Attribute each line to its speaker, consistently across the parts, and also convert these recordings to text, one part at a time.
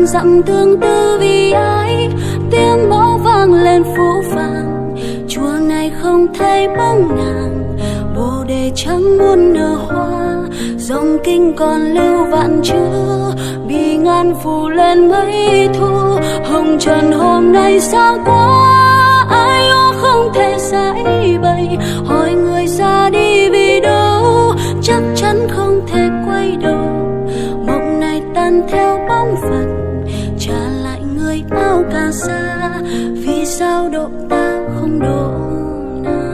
Speaker 1: ngàn dặm tương tư vì ai. Tiếng mõ vang lên phố vàng, chùa này không thấy bóng nàng. Bồ đề trắng muôn nở hoa, dòng kinh còn lưu vạn chữ. Bì ngàn phủ lên mấy thu, hồng trần hôm nay xa quá. Ai ó không thể giải bày, hỏi người ra đi vì đâu. Chắc chắn không thể quay đầu, mộng này tan theo bóng phật. Trả lại người áo cà sa, vì sao độ ta không độ nàng.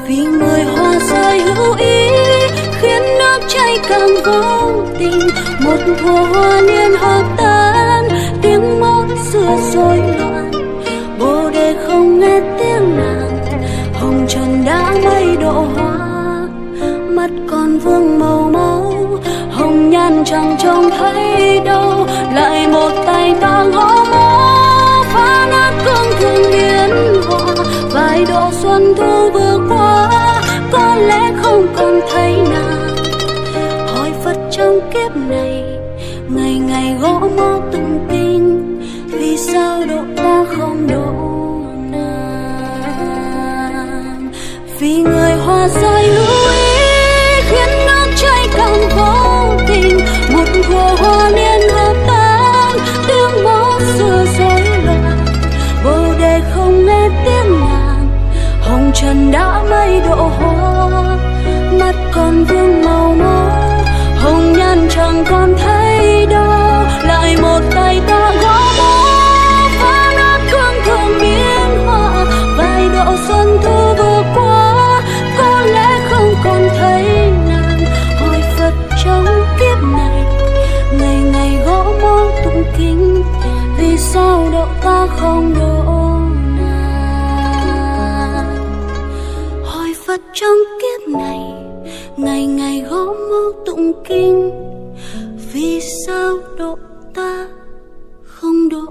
Speaker 1: Vì người hoa rơi hữu ý, khiến nước chảy càng vô tình. Một thuở hoa niên hợp tan, tiếng mõ xưa rối loạn. Bồ đề không nghe tiếng nàng, hồng trần đã mây độ hoa. Mắt còn vương màu máu, hồng nhan chẳng trông thấy đâu. Lại một tay ta gõ mõ, phá nát cương thường biến họa. Vài độ xuân thu vừa qua, có lẽ không còn thấy nàng. Hỏi Phật trong kiếp này, ngày ngày gõ mõ tụng kinh. Vì sao độ ta không độ nàng. Vì người hoa rơi hữu ý, khiến nước chảy càng vô tình. Một thuở hoa niên hợp tan, tiếng mõ xưa rối loạn. Bồ đề không nghe tiếng nàng, hồng trần đã mây độ hoa. Mắt còn vương màu máu, hồng nhan chẳng còn thấy đâu. Lại một tay ta gõ mõ, phá nát cương thường biến họa. Vài độ xuân thu vừa qua, có lẽ không còn thấy nàng. Hỏi Phật trong kiếp này, ngày ngày gõ mõ tụng kinh. Vì sao độ ta không độ nàng. Hỏi Phật trong kiếp này, ngày ngày gõ mõ tụng kinh. Vì sao độ ta không độ